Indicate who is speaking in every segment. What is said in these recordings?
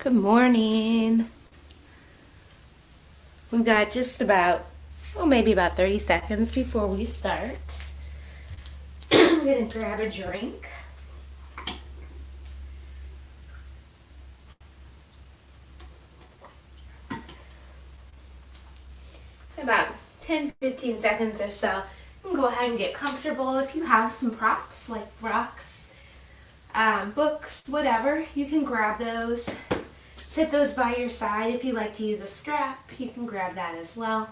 Speaker 1: Good morning. We've got just about, maybe about 30 seconds before we start. I'm going to grab a drink. About 10-15 seconds or so. You can go ahead and get comfortable. If you have some props like rocks, books, whatever, you can grab those. Set those by your side. If you like to use a strap, you can grab that as well.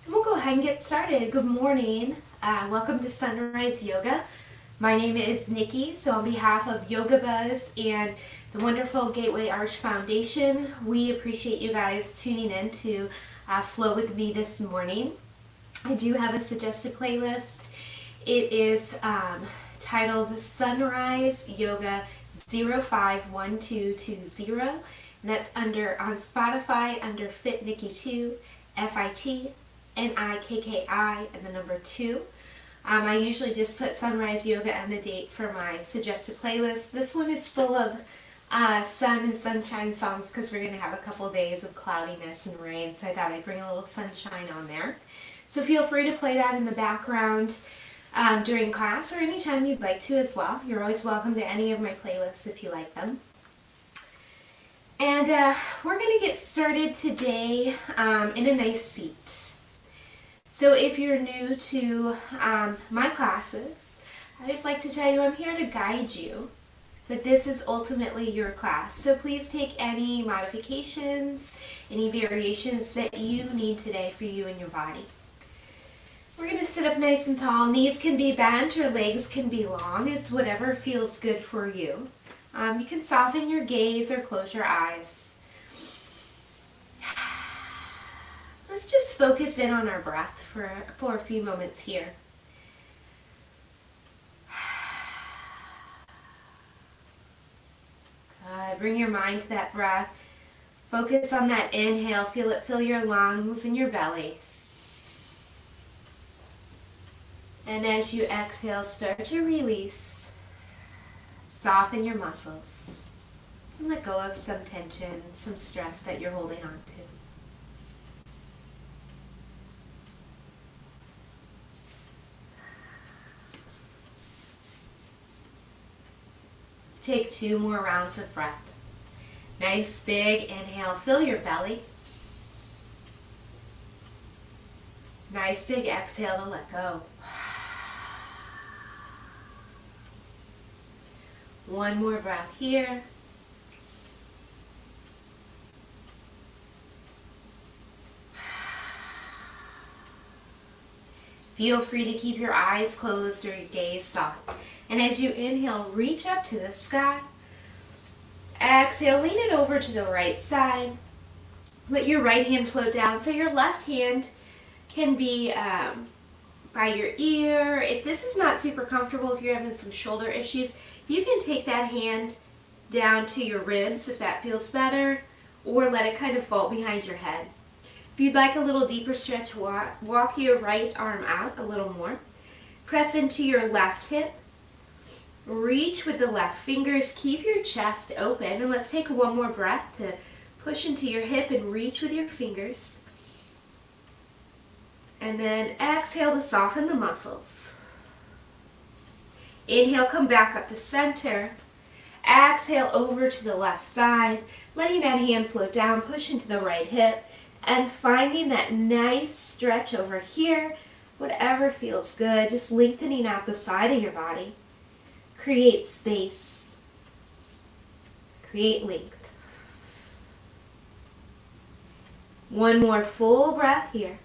Speaker 1: We'll go ahead and get started. Good morning. Welcome to Sunrise Yoga. My name is Nikki, so on behalf of Yoga Buzz and the wonderful Gateway Arch Foundation, we appreciate you guys tuning in to flow with me this morning. I do have a suggested playlist. It is titled Sunrise Yoga 051220, and that's on Spotify under Fit Nikki 2, FIT NIKKI and the number 2. I usually just put Sunrise Yoga and the date for my suggested playlist. This one is full of sun and sunshine songs because we're going to have a couple days of cloudiness and rain, so I thought I'd bring a little sunshine on there. So feel free to play that in the background during class or anytime you'd like to as well. You're always welcome to any of my playlists if you like them. And we're going to get started today in a nice seat. So if you're new to my classes, I always like to tell you I'm here to guide you, but this is ultimately your class. So please take any modifications, any variations that you need today for you and your body. We're going to sit up nice and tall. Knees can be bent or legs can be long. It's whatever feels good for you. You can soften your gaze or close your eyes. Let's just focus in on our breath for a few moments here. Bring your mind to that breath. Focus on that inhale. Feel it fill your lungs and your belly. And as you exhale, start to release. Soften your muscles. And let go of some tension, some stress that you're holding on to. Let's take 2 more rounds of breath. Nice big inhale, fill your belly. Nice big exhale to let go. One more breath here. Feel free to keep your eyes closed or your gaze soft. And as you inhale, reach up to the sky. Exhale, lean it over to the right side. Let your right hand float down so your left hand can be by your ear. If this is not super comfortable, if you're having some shoulder issues, you can take that hand down to your ribs if that feels better, or let it kind of fall behind your head. If you'd like a little deeper stretch, walk your right arm out a little more. Press into your left hip. Reach with the left fingers. Keep your chest open. And let's take one more breath to push into your hip and reach with your fingers. And then exhale to soften the muscles. Inhale, come back up to center. Exhale over to the left side, letting that hand float down, push into the right hip, and finding that nice stretch over here, whatever feels good, just lengthening out the side of your body. Create space. Create length. One more full breath here.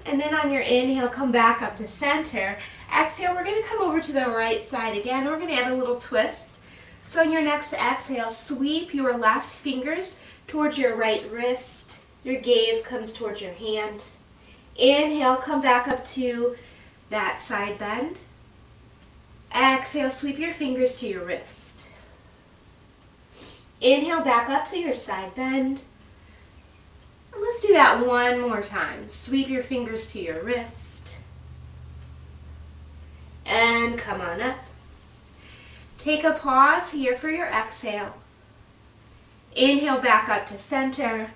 Speaker 1: And then on your inhale, come back up to center. Exhale, we're going to come over to the right side again. We're going to add a little twist. So on your next exhale, sweep your left fingers towards your right wrist. Your gaze comes towards your hand. Inhale, come back up to that side bend. Exhale, sweep your fingers to your wrist. Inhale, back up to your side bend. Let's do that one more time. Sweep your fingers to your wrist. And come on up. Take a pause here for your exhale. Inhale back up to center.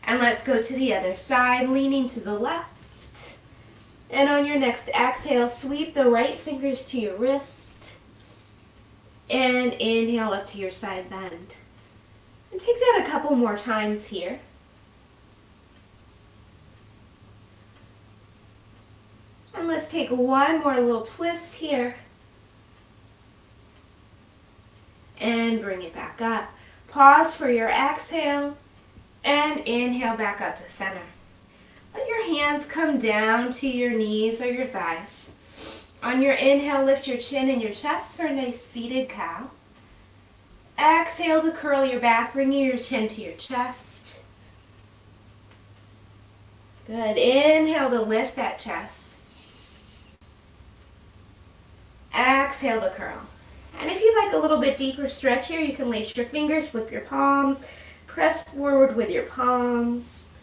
Speaker 1: And let's go to the other side, leaning to the left. And on your next exhale, sweep the right fingers to your wrist. And inhale up to your side bend. And take that a couple more times here. And let's take one more little twist here. And bring it back up. Pause for your exhale. And inhale back up to center. Let your hands come down to your knees or your thighs. On your inhale, lift your chin and your chest for a nice seated cow. Exhale to curl your back, bringing your chin to your chest. Good. Inhale to lift that chest. Exhale to curl. And if you'd like a little bit deeper stretch here, you can lace your fingers, flip your palms, press forward with your palms.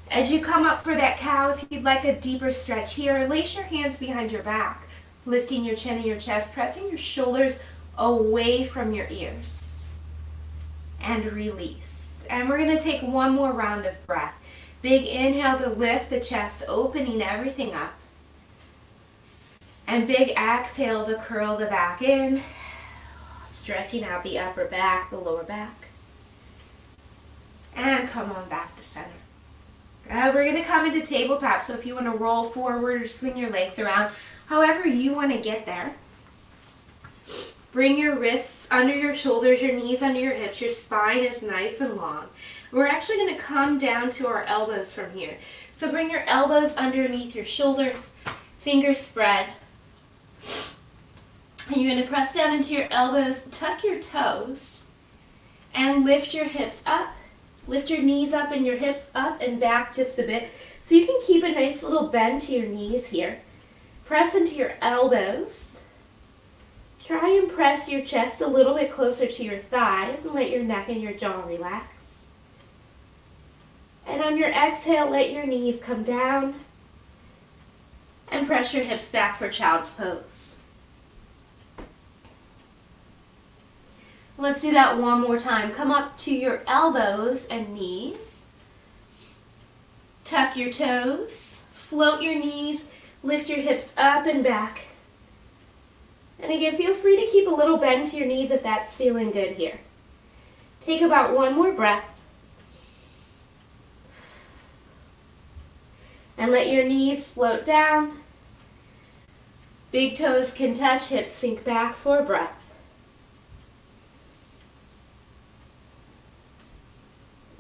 Speaker 1: As you come up for that cow, if you'd like a deeper stretch here, lace your hands behind your back, lifting your chin and your chest, pressing your shoulders away from your ears. And release. And we're going to take one more round of breath. Big inhale to lift the chest, opening everything up. And big exhale to curl the back in, stretching out the upper back, the lower back. And come on back to center. We're going to come into tabletop, so if you want to roll forward or swing your legs around, however you want to get there. Bring your wrists under your shoulders, your knees under your hips, your spine is nice and long. We're actually going to come down to our elbows from here. So bring your elbows underneath your shoulders, fingers spread. And you're going to press down into your elbows, tuck your toes, and lift your hips up. Lift your knees up and your hips up and back just a bit. So you can keep a nice little bend to your knees here. Press into your elbows. Try and press your chest a little bit closer to your thighs and let your neck and your jaw relax. And on your exhale, let your knees come down and press your hips back for child's pose. Let's do that one more time. Come up to your elbows and knees. Tuck your toes, float your knees, lift your hips up and back. And again, feel free to keep a little bend to your knees if that's feeling good here. Take about one more breath. And let your knees float down. Big toes can touch, hips sink back for a breath.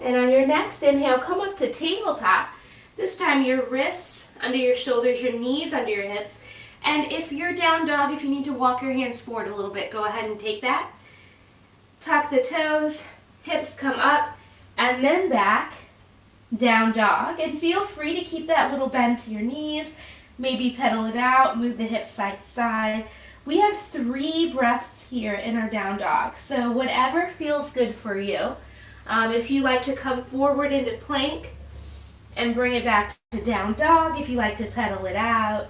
Speaker 1: And on your next inhale, come up to tabletop. This time your wrists under your shoulders, your knees under your hips. And if you're down dog, if you need to walk your hands forward a little bit, go ahead and take that. Tuck the toes, hips come up, and then back, down dog. And feel free to keep that little bend to your knees. Maybe pedal it out, move the hips side to side. We have 3 breaths here in our down dog, so whatever feels good for you. If you like to come forward into plank and bring it back to down dog, if you like to pedal it out.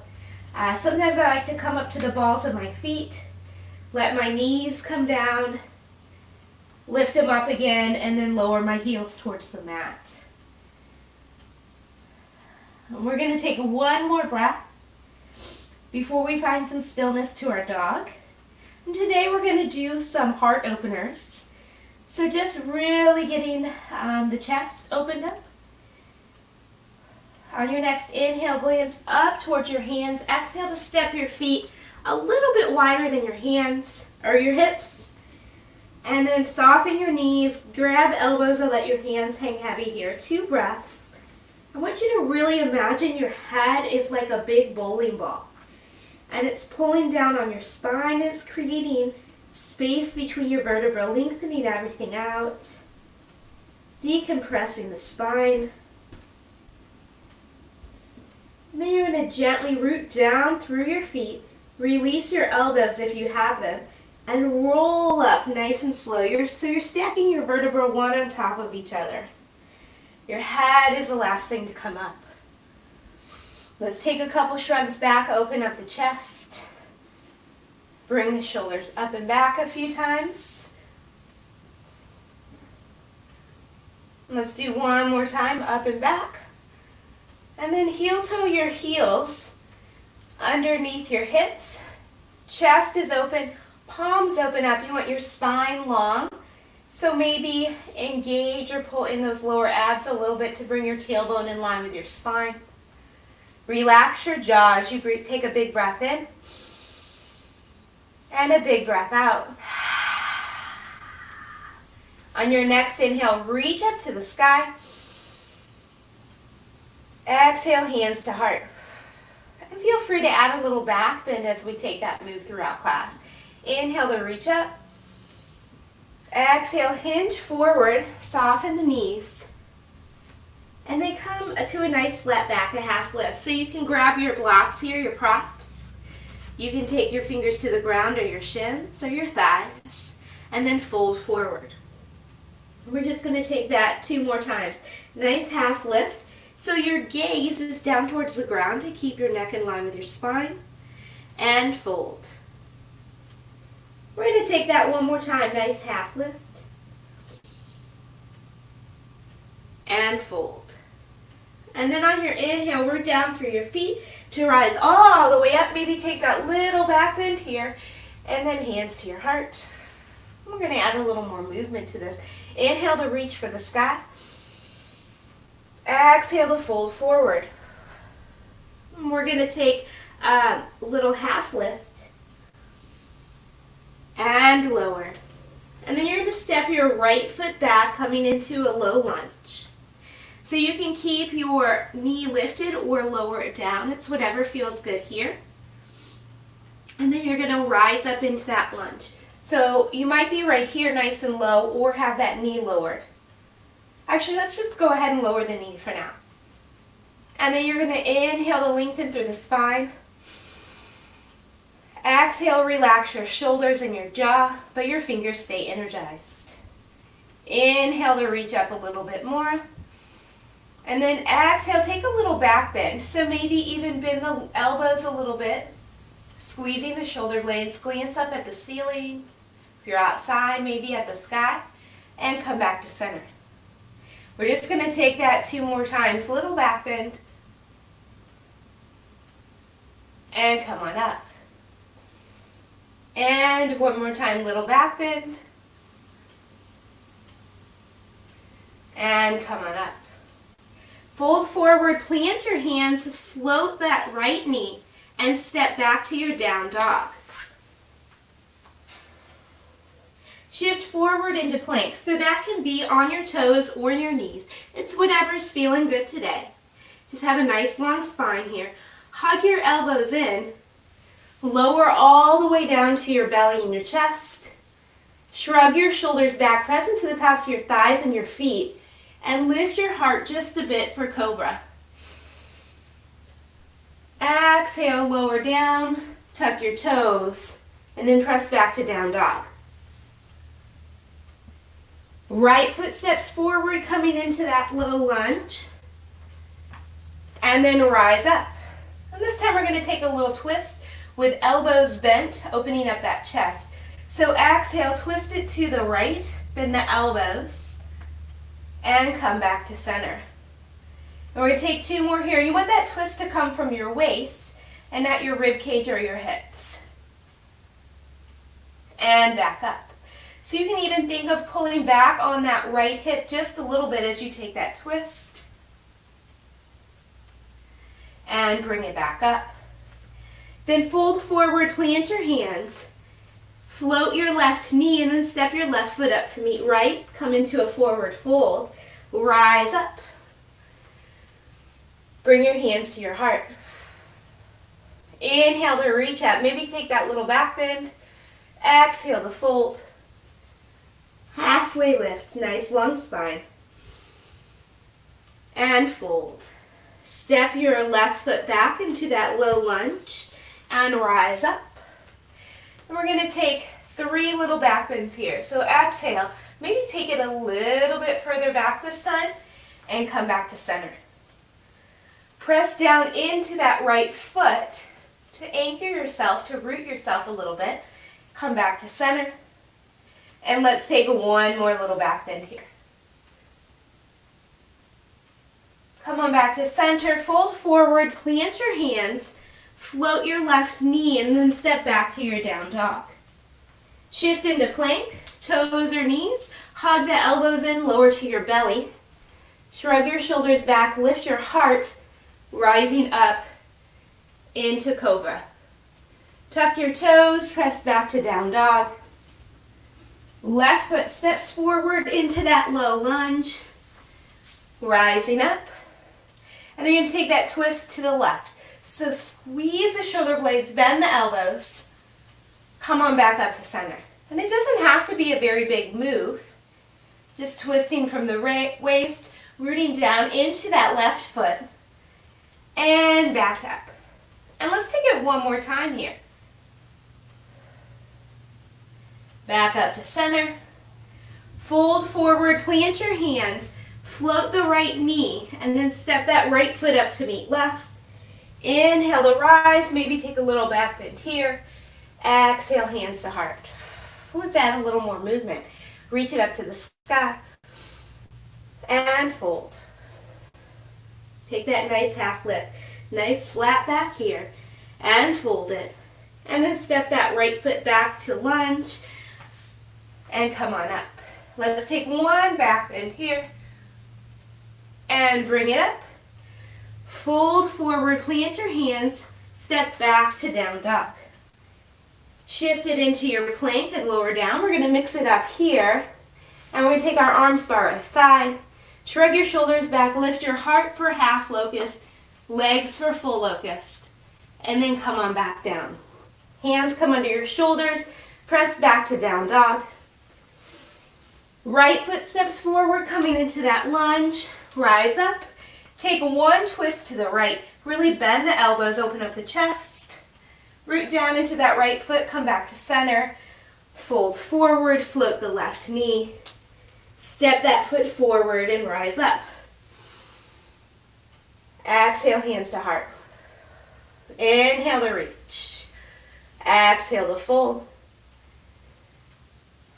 Speaker 1: Sometimes I like to come up to the balls of my feet, let my knees come down, lift them up again, and then lower my heels towards the mat. And we're going to take one more breath before we find some stillness to our dog. And today we're going to do some heart openers. So just really getting the chest opened up. On your next inhale, glance up towards your hands. Exhale to step your feet a little bit wider than your hands or your hips. And then soften your knees, grab elbows and let your hands hang heavy here. 2 breaths. I want you to really imagine your head is like a big bowling ball. And it's pulling down on your spine. It's creating space between your vertebrae, lengthening everything out, decompressing the spine. And then you're going to gently root down through your feet, release your elbows if you have them, and roll up nice and slow. So you're stacking your vertebrae one on top of each other. Your head is the last thing to come up. Let's take a couple shrugs back, open up the chest. Bring the shoulders up and back a few times. Let's do one more time, up and back. And then heel toe your heels underneath your hips. Chest is open, palms open up. You want your spine long. So maybe engage or pull in those lower abs a little bit to bring your tailbone in line with your spine. Relax your jaw as you take a big breath in and a big breath out. On your next inhale, reach up to the sky. Exhale, hands to heart. And feel free to add a little back bend as we take that move throughout class. Inhale to reach up. Exhale, hinge forward, soften the knees. And then come to a nice flat back, a half lift. So you can grab your blocks here, your props. You can take your fingers to the ground or your shins or your thighs. And then fold forward. We're just going to take that 2 more times. Nice half lift. So your gaze is down towards the ground to keep your neck in line with your spine. And fold. We're going to take that 1 more time. Nice half lift. And fold. And then on your inhale, we're down through your feet to rise all the way up. Maybe take that little back bend here. And then hands to your heart. We're going to add a little more movement to this. Inhale to reach for the sky. Exhale to fold forward. We're going to take a little half lift and lower. And then you're going to step your right foot back, coming into a low lunge. So you can keep your knee lifted or lower it down. It's whatever feels good here. And then you're going to rise up into that lunge. So you might be right here nice and low or have that knee lowered. Actually, let's just go ahead and lower the knee for now. And then you're going to inhale to lengthen through the spine. Exhale, relax your shoulders and your jaw, but your fingers stay energized. Inhale to reach up a little bit more. And then exhale, take a little back bend. So maybe even bend the elbows a little bit. Squeezing the shoulder blades, glance up at the ceiling. If you're outside, maybe at the sky. And come back to center. We're just going to take that 2 more times. Little back bend. And come on up. And 1 more time, little back bend. And come on up. Fold forward, plant your hands, float that right knee, and step back to your down dog. Shift forward into plank. So that can be on your toes or your knees. It's whatever's feeling good today. Just have a nice long spine here. Hug your elbows in. Lower all the way down to your belly and your chest. Shrug your shoulders back, press into the tops of your thighs and your feet. And lift your heart just a bit for cobra. Exhale, lower down, tuck your toes, and then press back to down dog. Right foot steps forward, coming into that low lunge. And then rise up. And this time we're going to take a little twist with elbows bent, opening up that chest. So exhale, twist it to the right, bend the elbows, and come back to center. And we're going to take 2 more here. You want that twist to come from your waist and not your rib cage or your hips. And back up. So you can even think of pulling back on that right hip just a little bit as you take that twist. And bring it back up. Then fold forward, plant your hands. Float your left knee and then step your left foot up to meet right. Come into a forward fold. Rise up. Bring your hands to your heart. Inhale to reach up. Maybe take that little back bend. Exhale to fold. Halfway lift. Nice long spine. And fold. Step your left foot back into that low lunge and rise up. And we're going to take 3 little back bends here. So exhale. Maybe take it a little bit further back this time and come back to center. Press down into that right foot to anchor yourself, to root yourself a little bit. Come back to center. And let's take one more little back bend here. Come on back to center, fold forward, plant your hands, float your left knee, and then step back to your down dog. Shift into plank, toes or knees, hug the elbows in, lower to your belly. Shrug your shoulders back, lift your heart, rising up into cobra. Tuck your toes, press back to down dog. Left foot steps forward into that low lunge, rising up. And then you're going to take that twist to the left. So squeeze the shoulder blades, bend the elbows, come on back up to center. And it doesn't have to be a very big move. Just twisting from the waist, rooting down into that left foot, and back up. And let's take it one more time here. Back up to center. Fold forward, plant your hands, float the right knee, and then step that right foot up to meet left. Inhale to rise, maybe take a little back bend here. Exhale, hands to heart. Let's add a little more movement. Reach it up to the sky. And fold. Take that nice half lift. Nice flat back here. And fold it. And then step that right foot back to lunge. And come on up. Let's take one back bend here. And bring it up. Fold forward, plant your hands, step back to down dog. Shift it into your plank and lower down. We're going to mix it up here. And we're going to take our arms by our side. Shrug your shoulders back, lift your heart for half locust, legs for full locust. And then come on back down. Hands come under your shoulders, press back to down dog. Right foot steps forward, coming into that lunge. Rise up. Take one twist to the right. Really bend the elbows, open up the chest. Root down into that right foot, come back to center. Fold forward, float the left knee. Step that foot forward and rise up. Exhale, hands to heart. Inhale to reach. Exhale to fold.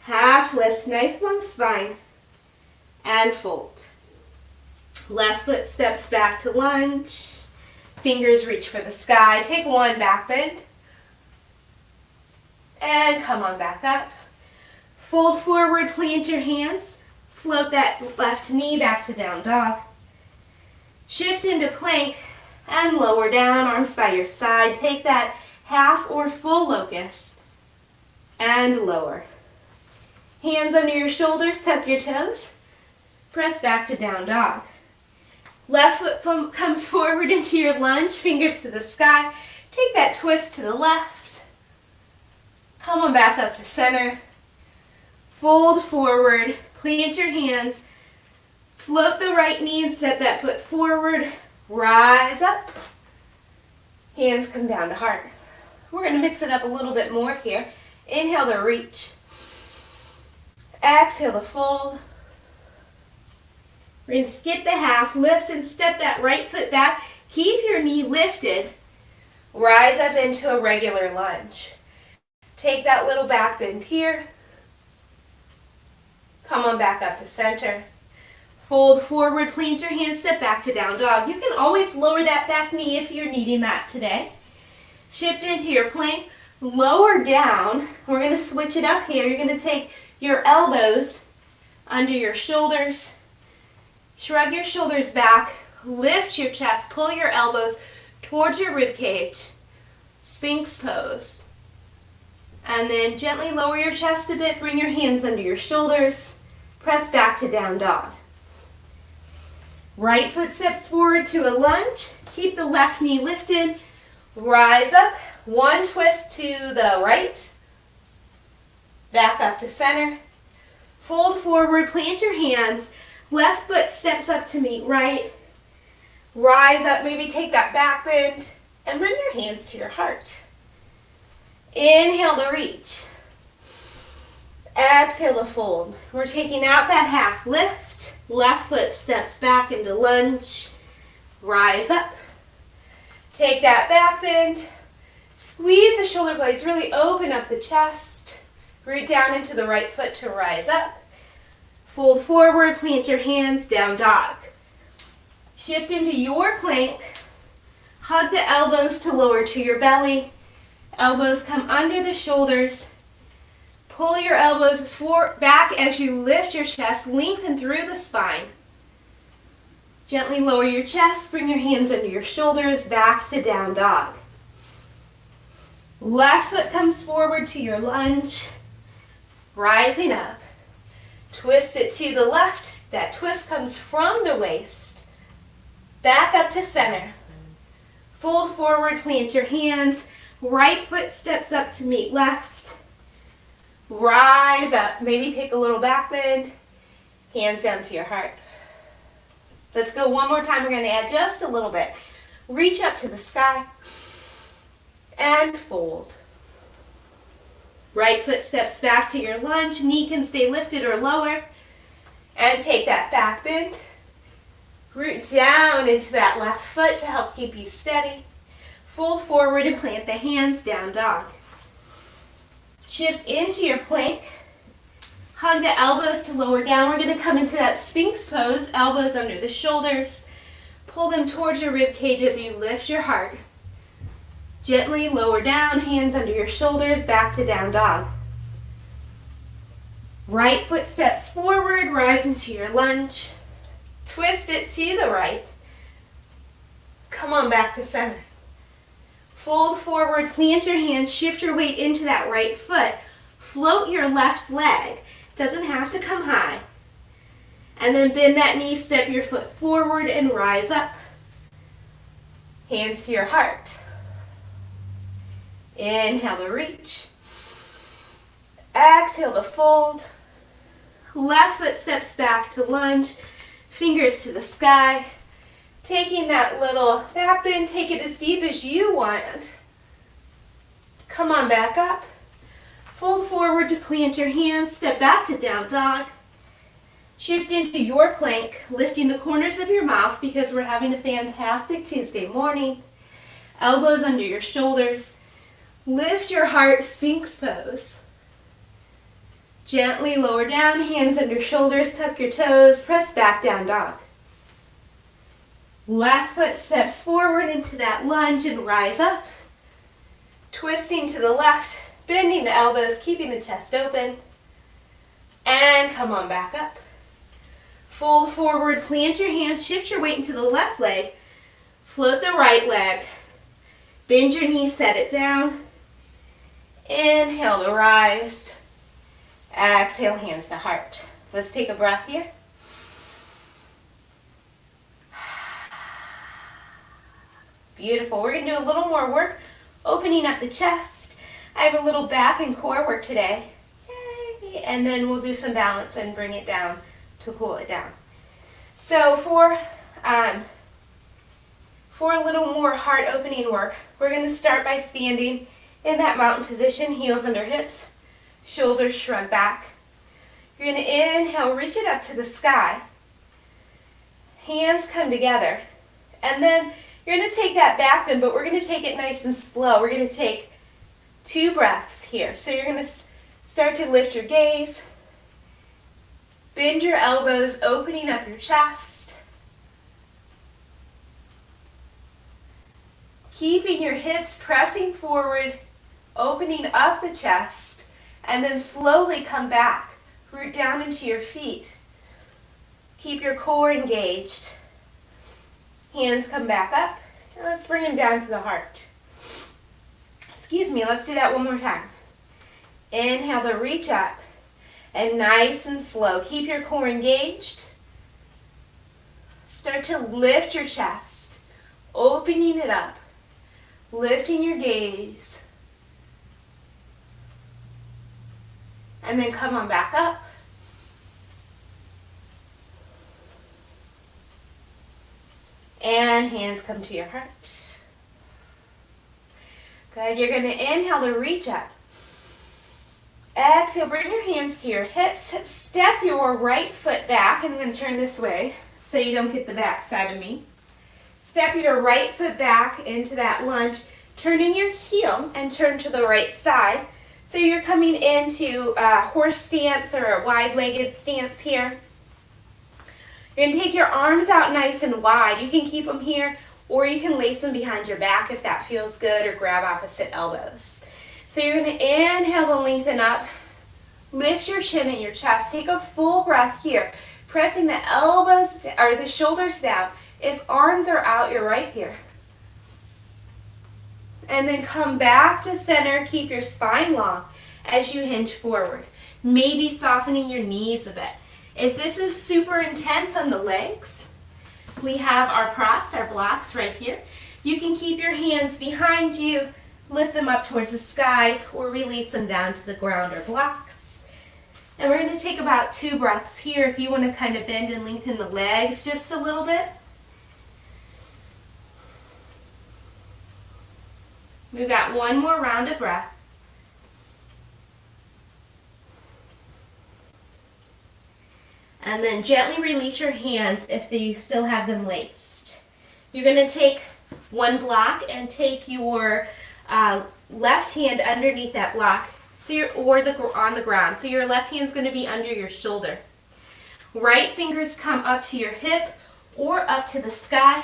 Speaker 1: Half lift, nice long spine. And fold. Left foot steps back to lunge. Fingers reach for the sky. Take one back bend. And come on back up. Fold forward, plant your hands. Float that left knee back to down dog. Shift into plank and lower down, arms by your side. Take that half or full locust and lower. Hands under your shoulders, tuck your toes. Press back to down dog. Left foot comes forward into your lunge, fingers to the sky. Take that twist to the left. Come on back up to center. Fold forward, plant your hands. Float the right knee and set that foot forward. Rise up. Hands come down to heart. We're going to mix it up a little bit more here. Inhale to reach. Exhale to fold. We're going to skip the half, lift and step that right foot back. Keep your knee lifted. Rise up into a regular lunge. Take that little back bend here. Come on back up to center. Fold forward, plant your hands, step back to down dog. You can always lower that back knee if you're needing that today. Shift into your plank, lower down. We're going to switch it up here. You're going to take your elbows under your shoulders. Shrug your shoulders back, lift your chest, pull your elbows towards your rib cage, Sphinx pose. And then gently lower your chest a bit, bring your hands under your shoulders, press back to down dog. Right foot steps forward to a lunge, keep the left knee lifted, rise up, one twist to the right, back up to center, fold forward, plant your hands. Left foot steps up to meet right. Rise up, maybe take that back bend and bring your hands to your heart. Inhale to reach. Exhale to fold. We're taking out that half lift. Left foot steps back into lunge. Rise up. Take that back bend. Squeeze the shoulder blades, really open up the chest. Root down into the right foot to rise up. Fold forward, plant your hands, down dog. Shift into your plank. Hug the elbows to lower to your belly. Elbows come under the shoulders. Pull your elbows back as you lift your chest, lengthen through the spine. Gently lower your chest, bring your hands under your shoulders, back to down dog. Left foot comes forward to your lunge, rising up. Twist it to the left. That twist comes from the waist, back up to center. Fold forward, plant your hands. Right foot steps up to meet left. Rise up. Maybe take a little back bend. Hands down to your heart. Let's go one more time. We're going to add just a little bit. Reach up to the sky and fold. Right foot steps back to your lunge. Knee can stay lifted or lower. And take that back bend. Root down into that left foot to help keep you steady. Fold forward and plant the hands, down dog. Shift into your plank. Hug the elbows to lower down. We're going to come into that Sphinx pose, elbows under the shoulders. Pull them towards your rib cage as you lift your heart. Gently lower down, hands under your shoulders, back to down dog. Right foot steps forward, rise into your lunge. Twist it to the right. Come on back to center. Fold forward, plant your hands, shift your weight into that right foot. Float your left leg. Doesn't have to come high. And then bend that knee, step your foot forward and rise up. Hands to your heart. Inhale to reach. Exhale to fold. Left foot steps back to lunge. Fingers to the sky. Taking that little back bend, take it as deep as you want. Come on back up. Fold forward to plant your hands. Step back to down dog. Shift into your plank, lifting the corners of your mouth because we're having a fantastic Tuesday morning. Elbows under your shoulders. Lift your heart, Sphinx pose. Gently lower down, hands under shoulders, tuck your toes, press back, down dog. Left foot steps forward into that lunge and rise up. Twisting to the left, bending the elbows, keeping the chest open. And come on back up. Fold forward, plant your hands, shift your weight into the left leg. Float the right leg. Bend your knees, set it down. Inhale to rise. Exhale, hands to heart. Let's take a breath here. Beautiful. We're going to do a little more work, opening up the chest. I have a little back and core work today. Yay. And then we'll do some balance and bring it down to cool it down. So for a little more heart opening work, we're going to start by standing in that mountain position, heels under hips, shoulders shrug back. You're going to inhale, reach it up to the sky. Hands come together. And then you're going to take that back bend, but we're going to take it nice and slow. We're going to take 2 breaths here. So you're going to start to lift your gaze. Bend your elbows, opening up your chest. Keeping your hips pressing forward, opening up the chest, and then slowly come back. Root down into your feet. Keep your core engaged. Hands come back up. And let's bring them down to the heart. Excuse me, let's do that one more time. Inhale to reach up. And nice and slow. Keep your core engaged. Start to lift your chest. Opening it up. Lifting your gaze. And then come on back up. And hands come to your heart. Good. You're going to inhale to reach up. Exhale, bring your hands to your hips. Step your right foot back. I'm going to turn this way so you don't get the back side of me. Step your right foot back into that lunge. Turn in your heel and turn to the right side. So you're coming into a horse stance or a wide-legged stance here. You're going to take your arms out nice and wide. You can keep them here, or you can lace them behind your back if that feels good, or grab opposite elbows. So you're going to inhale to lengthen up. Lift your chin and your chest. Take a full breath here, pressing the elbows or the shoulders down. If arms are out, you're right here. And then come back to center. Keep your spine long as you hinge forward. Maybe softening your knees a bit. If this is super intense on the legs, we have our props, our blocks right here. You can keep your hands behind you, lift them up towards the sky, or release them down to the ground or blocks. And we're going to take about 2 breaths here if you want to kind of bend and lengthen the legs just a little bit. We've got 1 more round of breath. And then gently release your hands if you still have them laced. You're going to take 1 block and take your left hand underneath that block, so on the ground. So your left hand's going to be under your shoulder. Right fingers come up to your hip or up to the sky.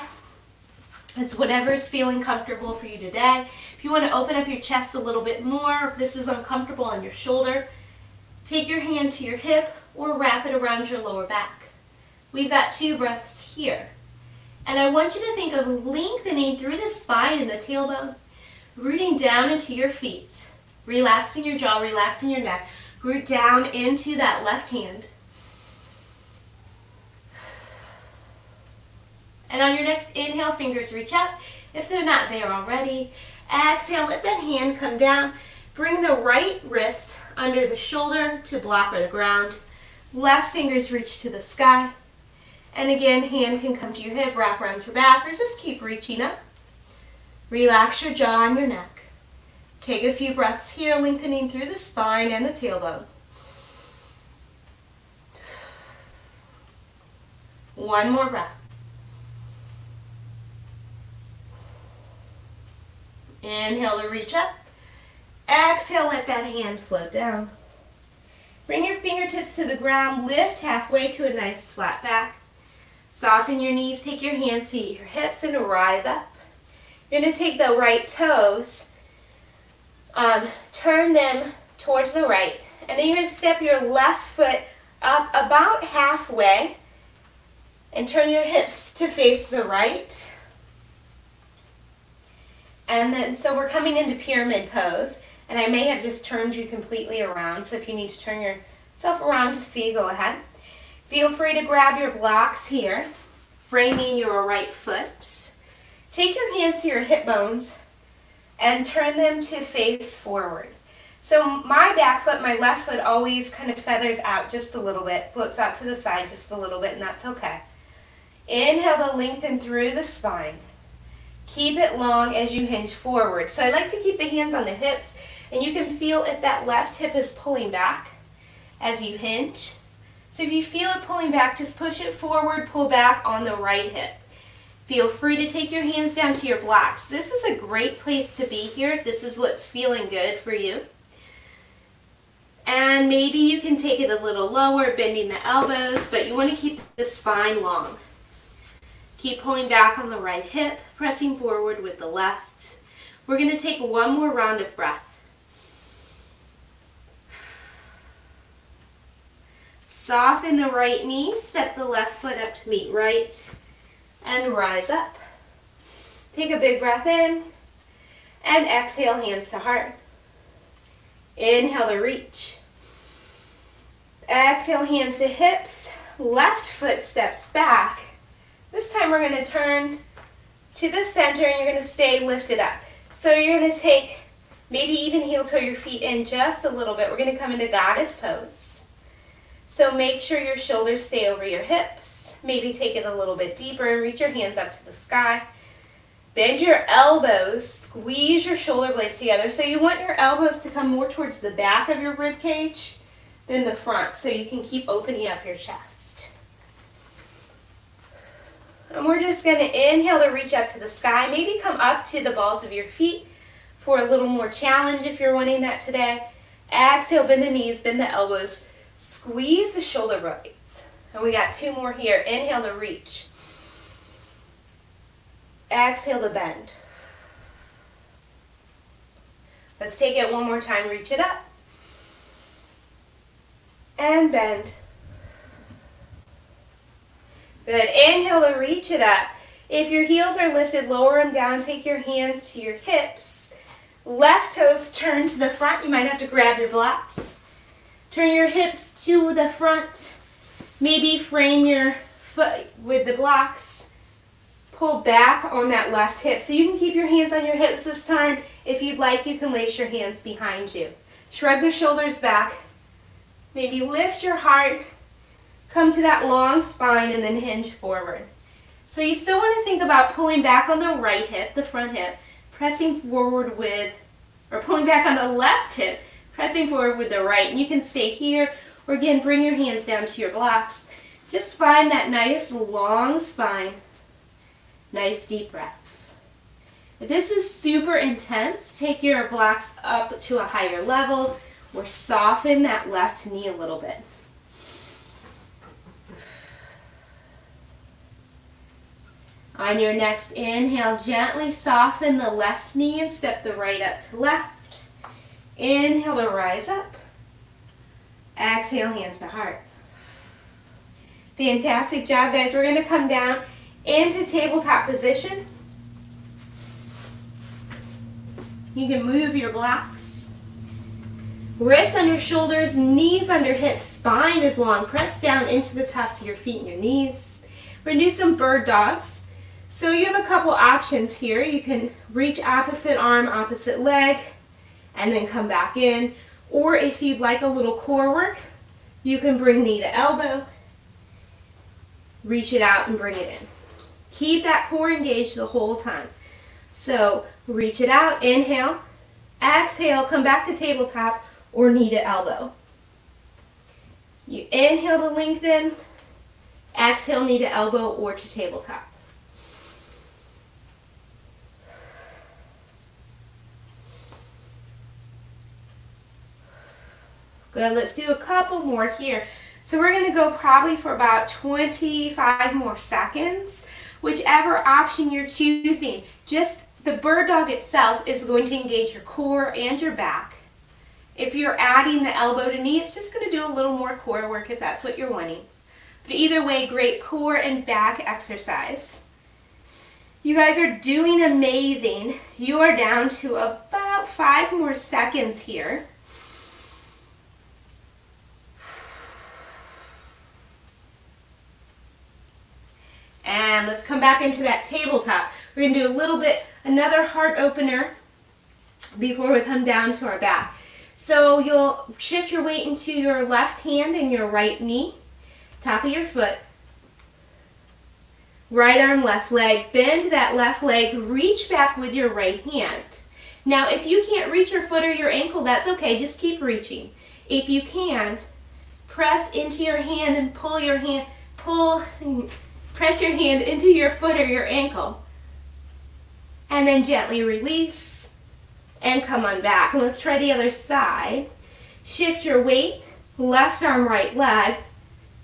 Speaker 1: It's whatever is feeling comfortable for you today. If you want to open up your chest a little bit more, if this is uncomfortable on your shoulder, take your hand to your hip or wrap it around your lower back. We've got 2 breaths here. And I want you to think of lengthening through the spine and the tailbone, rooting down into your feet, relaxing your jaw, relaxing your neck, root down into that left hand. And on your next inhale, fingers reach up. If they're not there already, exhale, let that hand come down. Bring the right wrist under the shoulder to block or the ground. Left fingers reach to the sky. And again, hand can come to your hip, wrap around your back, or just keep reaching up. Relax your jaw and your neck. Take a few breaths here, lengthening through the spine and the tailbone. 1 more breath. Inhale to reach up. Exhale, let that hand float down. Bring your fingertips to the ground, lift halfway to a nice flat back. Soften your knees, take your hands to your hips and rise up. You're going to take the right toes, turn them towards the right, and then you're going to step your left foot up about halfway and turn your hips to face the right. And then, so we're coming into pyramid pose. And I may have just turned you completely around, so if you need to turn yourself around to see, go ahead. Feel free to grab your blocks here, framing your right foot. Take your hands to your hip bones and turn them to face forward. So my back foot, my left foot always kind of feathers out just a little bit, floats out to the side just a little bit, and that's okay. Inhale to lengthen through the spine. Keep it long as you hinge forward. So I like to keep the hands on the hips, and you can feel if that left hip is pulling back as you hinge. So if you feel it pulling back, just push it forward, pull back on the right hip. Feel free to take your hands down to your blocks. This is a great place to be here if this is what's feeling good for you. And maybe you can take it a little lower, bending the elbows, but you want to keep the spine long. Keep pulling back on the right hip, pressing forward with the left. We're going to take 1 more round of breath. Soften the right knee, step the left foot up to meet right, and rise up. Take a big breath in, and exhale, hands to heart. Inhale to reach. Exhale, hands to hips, left foot steps back. This time we're going to turn to the center and you're going to stay lifted up. So you're going to take, maybe even heel toe your feet in just a little bit. We're going to come into goddess pose. So make sure your shoulders stay over your hips. Maybe take it a little bit deeper and reach your hands up to the sky. Bend your elbows, squeeze your shoulder blades together. So you want your elbows to come more towards the back of your rib cage than the front, so you can keep opening up your chest. And we're just going to inhale to reach up to the sky. Maybe come up to the balls of your feet. for a little more challenge if you're wanting that today. Exhale, bend the knees, bend the elbows, squeeze the shoulder blades. And we got 2 more here. Inhale to reach. Exhale to bend. Let's take it one more time. Reach it up. And bend. Good. Inhale to reach it up. If your heels are lifted, lower them down. Take your hands to your hips. Left toes turn to the front. You might have to grab your blocks. Turn your hips to the front. Maybe frame your foot with the blocks. Pull back on that left hip. So you can keep your hands on your hips this time. If you'd like, you can lace your hands behind you. Shrug the shoulders back. Maybe lift your heart. Come to that long spine and then hinge forward. So you still want to think about pulling back on the right hip, the front hip, pressing forward with, or pulling back on the left hip, pressing forward with the right. And you can stay here, or again, bring your hands down to your blocks. Just find that nice long spine, nice deep breaths. If this is super intense, take your blocks up to a higher level, or soften that left knee a little bit. On your next inhale, gently soften the left knee and step the right up to left. Inhale to rise up. Exhale, hands to heart. Fantastic job, guys. We're going to come down into tabletop position. You can move your blocks. Wrists under shoulders, knees under hips, spine is long. Press down into the tops of your feet and your knees. We're going to do some bird dogs. So you have a couple options here. You can reach opposite arm, opposite leg, and then come back in. Or if you'd like a little core work, you can bring knee to elbow, reach it out and bring it in. Keep that core engaged the whole time. So reach it out, inhale, exhale, come back to tabletop or knee to elbow. You inhale to lengthen, exhale, knee to elbow or to tabletop. Good, let's do a couple more here. So we're going to go probably for about 25 more seconds. Whichever option you're choosing, just the bird dog itself is going to engage your core and your back. If you're adding the elbow to knee, it's just going to do a little more core work if that's what you're wanting. But either way, great core and back exercise. You guys are doing amazing. You are down to about 5 more seconds here. And let's come back into that tabletop. We're going to do a little bit, another heart opener before we come down to our back. So you'll shift your weight into your left hand and your right knee, top of your foot, right arm, left leg, bend that left leg, reach back with your right hand. Now if you can't reach your foot or your ankle, that's okay, just keep reaching. If you can, press into your hand and pull your hand, press your hand into your foot or your ankle. And then gently release and come on back. And let's try the other side. Shift your weight, left arm, right leg,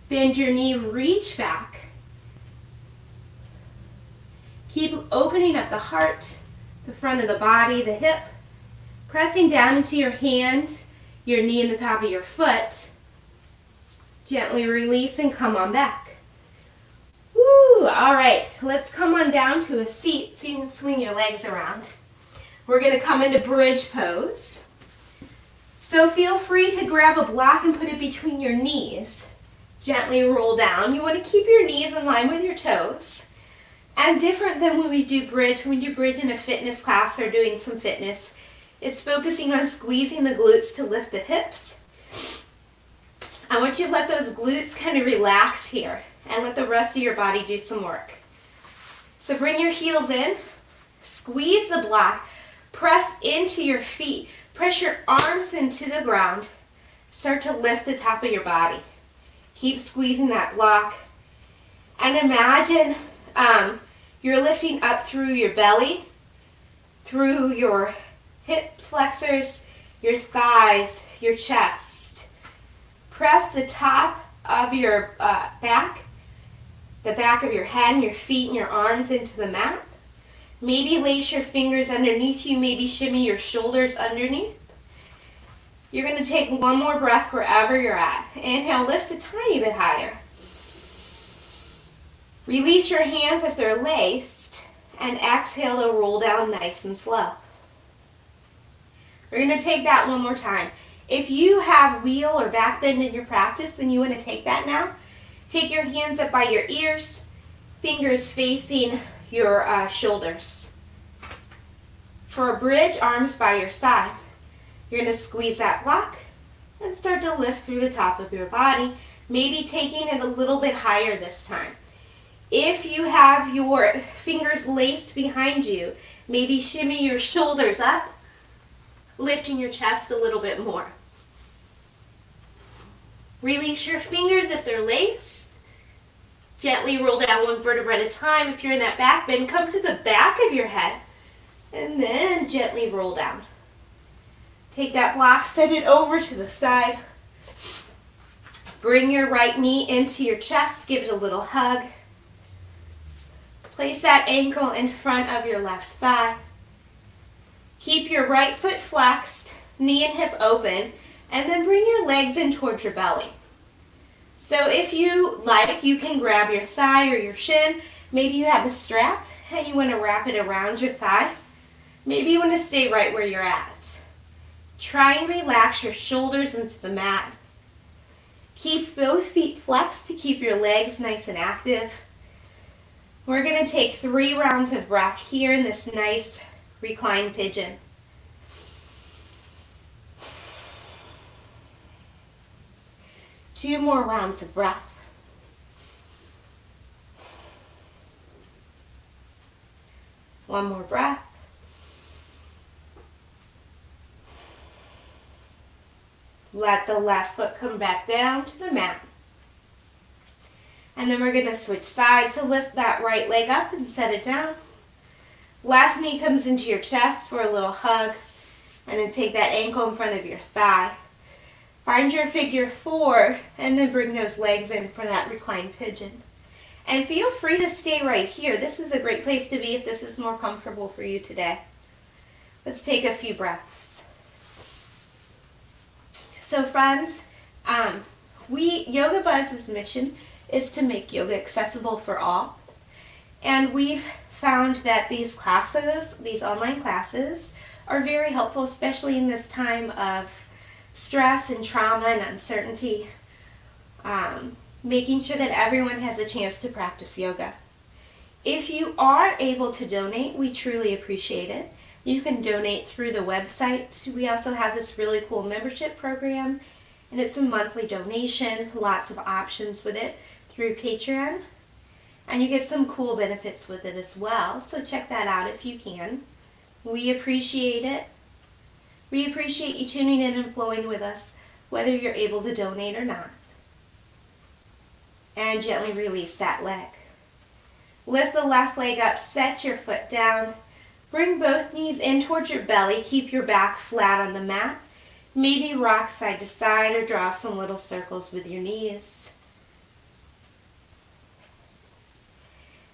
Speaker 1: bend your knee, reach back. Keep opening up the heart, the front of the body, the hip, pressing down into your hand, your knee and the top of your foot. Gently release and come on back. Woo! All right, let's come on down to a seat so you can swing your legs around. We're going to come into bridge pose. So feel free to grab a block and put it between your knees. Gently roll down. You want to keep your knees in line with your toes. And different than when we do bridge in a fitness class or doing some fitness, it's focusing on squeezing the glutes to lift the hips. I want you to let those glutes kind of relax here and let the rest of your body do some work. So bring your heels in, squeeze the block, press into your feet, press your arms into the ground, start to lift the top of your body. Keep squeezing that block and imagine you're lifting up through your belly, through your hip flexors, your thighs, your chest. Press the top of your back, the back of your head, and your feet and your arms into the mat. Maybe lace your fingers underneath you, maybe shimmy your shoulders underneath. You're going to take one more breath wherever you're at. Inhale, lift a tiny bit higher. Release your hands if they're laced, and exhale to roll down nice and slow. We're going to take that one more time. If you have wheel or back bend in your practice and you want to take that now, take your hands up by your ears, fingers facing your shoulders. For a bridge, arms by your side. You're going to squeeze that block and start to lift through the top of your body, maybe taking it a little bit higher this time. If you have your fingers laced behind you, maybe shimmy your shoulders up, lifting your chest a little bit more. Release your fingers if they're laced. Gently roll down one vertebra at a time. If you're in that back bend, come to the back of your head and then gently roll down. Take that block, set it over to the side. Bring your right knee into your chest, give it a little hug. Place that ankle in front of your left thigh. Keep your right foot flexed, knee and hip open, and then bring your legs in towards your belly. So if you like, you can grab your thigh or your shin. Maybe you have a strap and you want to wrap it around your thigh. Maybe you want to stay right where you're at. Try and relax your shoulders into the mat. Keep both feet flexed to keep your legs nice and active. We're going to take 3 rounds of breath here in this nice reclined pigeon. Two more rounds of breath. One more breath. Let the left foot come back down to the mat. And then we're going to switch sides. So lift that right leg up and set it down. Left knee comes into your chest for a little hug. And then take that ankle in front of your thigh. Find your figure 4 and then bring those legs in for that reclined pigeon. And feel free to stay right here. This is a great place to be if this is more comfortable for you today. Let's take a few breaths. So friends, Yoga Buzz's mission is to make yoga accessible for all. And we've found that these classes, these online classes, are very helpful, especially in this time of stress and trauma and uncertainty, making sure that everyone has a chance to practice yoga. If you are able to donate, we truly appreciate it. You can donate through the website. We also have this really cool membership program, and it's a monthly donation, lots of options with it through Patreon, and you get some cool benefits with it as well, so check that out if you can. We appreciate it. We appreciate you tuning in and flowing with us, whether you're able to donate or not. And gently release that leg. Lift the left leg up, set your foot down. Bring both knees in towards your belly. Keep your back flat on the mat. Maybe rock side to side or draw some little circles with your knees.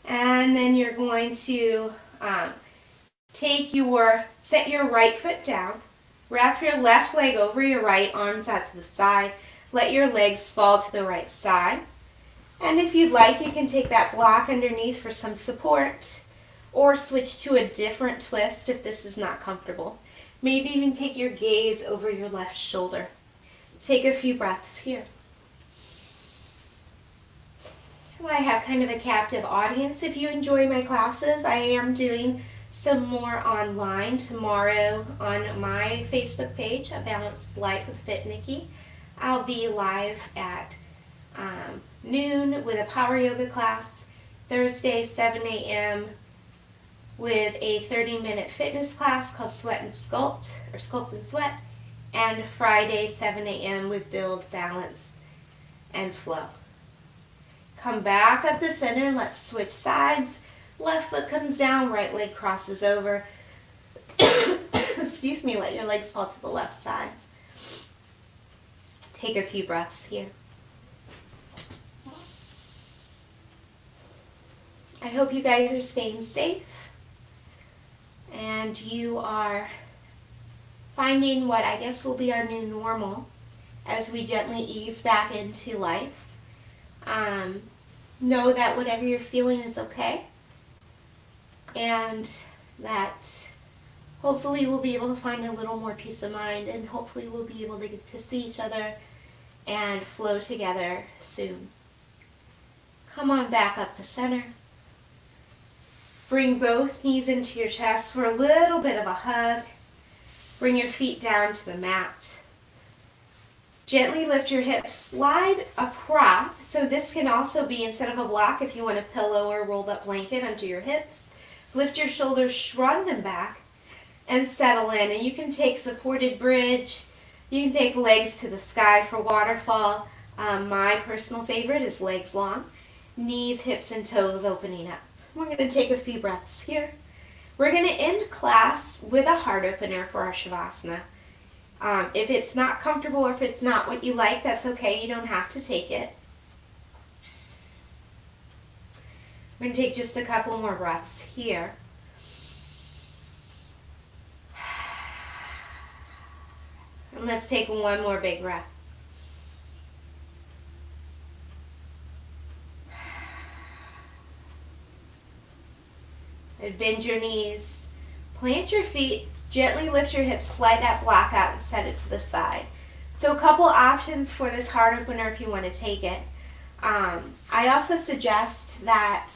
Speaker 1: And then you're going to set your right foot down. Wrap your left leg over your right, arms out to the side. Let your legs fall to the right side. And if you'd like, you can take that block underneath for some support, or switch to a different twist if this is not comfortable. Maybe even take your gaze over your left shoulder. Take a few breaths here. I have kind of a captive audience. If you enjoy my classes, I am doing some more online tomorrow on my Facebook page, A Balanced Life with Fit Nikki. I'll be live at noon with a power yoga class, Thursday 7 a.m. with a 30-minute fitness class called Sweat and Sculpt, or Sculpt and Sweat, and Friday 7 a.m. with Build, Balance, and Flow. Come back up to center, let's switch sides. Left foot comes down, right leg crosses over. excuse me, let your legs fall to the left side. Take a few breaths here. I hope you guys are staying safe and you are finding what I guess will be our new normal as we gently ease back into life. Know that whatever you're feeling is okay, and that hopefully we'll be able to find a little more peace of mind, and hopefully we'll be able to get to see each other and flow together soon. Come on back up to center. Bring both knees into your chest for a little bit of a hug. Bring your feet down to the mat. Gently lift your hips. Slide a prop. So this can also be, instead of a block, if you want a pillow or rolled up blanket under your hips. Lift your shoulders, shrug them back, and settle in. And you can take supported bridge. You can take legs to the sky for waterfall. My personal favorite is legs long. Knees, hips, and toes opening up. We're going to take a few breaths here. We're going to end class with a heart opener for our Shavasana. If it's not comfortable or if it's not what you like, that's okay. You don't have to take it. We're going to take just a couple more breaths here. And let's take one more big breath. And bend your knees. Plant your feet. Gently lift your hips. Slide that block out and set it to the side. So a couple options for this heart opener if you want to take it. I also suggest that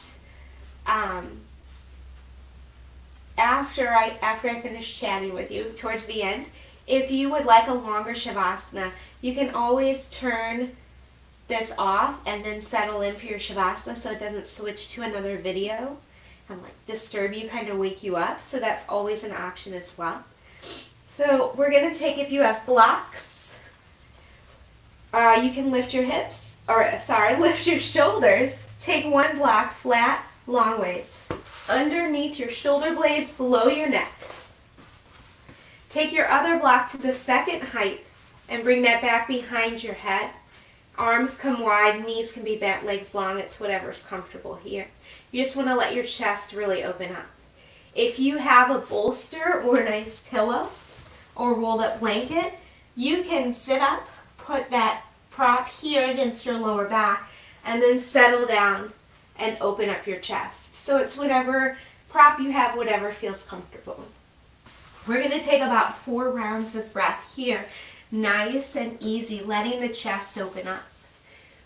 Speaker 1: after I finish chatting with you towards the end, if you would like a longer Shavasana, you can always turn this off and then settle in for your Shavasana so it doesn't switch to another video and like disturb you, kind of wake you up. So that's always an option as well. So we're going to take, if you have blocks, you can lift your hips, lift your shoulders. Take one block flat, long ways, underneath your shoulder blades, below your neck. Take your other block to the second height and bring that back behind your head. Arms come wide, knees can be bent, legs long. It's whatever's comfortable here. You just want to let your chest really open up. If you have a bolster or a nice pillow or rolled up blanket, you can sit up, put that prop here against your lower back, and then settle down and open up your chest. So it's whatever prop you have, whatever feels comfortable. We're going to take about 4 rounds of breath here. Nice and easy, letting the chest open up.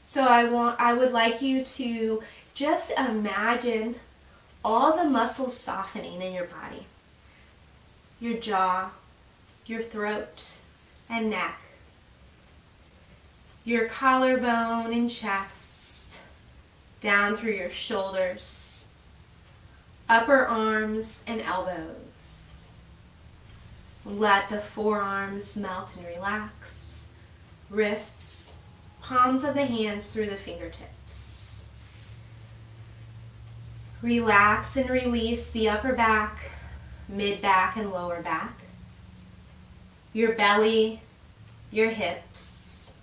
Speaker 1: So I would like you to just imagine all the muscles softening in your body. Your jaw, your throat and neck, your collarbone and chest, down through your shoulders, upper arms and elbows. Let the forearms melt and relax. Wrists, palms of the hands through the fingertips. Relax and release the upper back, mid back, and lower back. Your belly, your hips,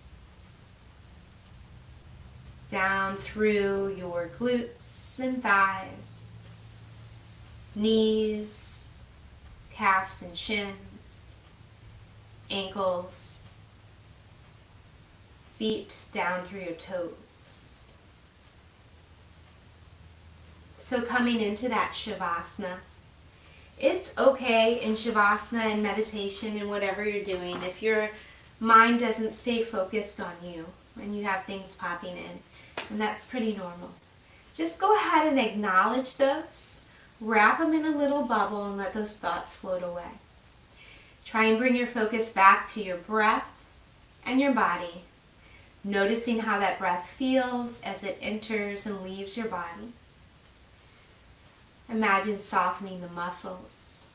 Speaker 1: down through your glutes and thighs, knees, calves and shins, ankles, feet down through your toes. So coming into that Shavasana, it's okay in Shavasana and meditation and whatever you're doing if your mind doesn't stay focused on you and you have things popping in, and that's pretty normal. Just go ahead and acknowledge those, wrap them in a little bubble, and let those thoughts float away. Try and bring your focus back to your breath and your body, noticing how that breath feels as it enters and leaves your body. Imagine softening the muscles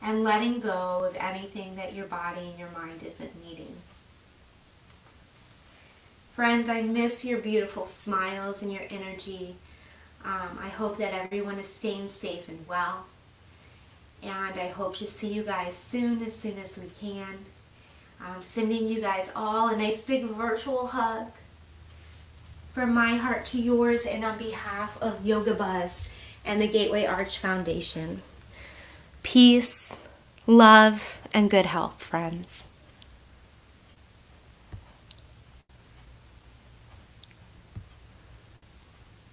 Speaker 1: and letting go of anything that your body and your mind isn't needing. Friends, I miss your beautiful smiles and your energy. I hope that everyone is staying safe and well. and I hope to see you guys soon as we can. I'm sending you guys all a nice big virtual hug from my heart to yours, and on behalf of Yoga Buzz and the Gateway Arch Foundation. Peace, love, and good health, friends.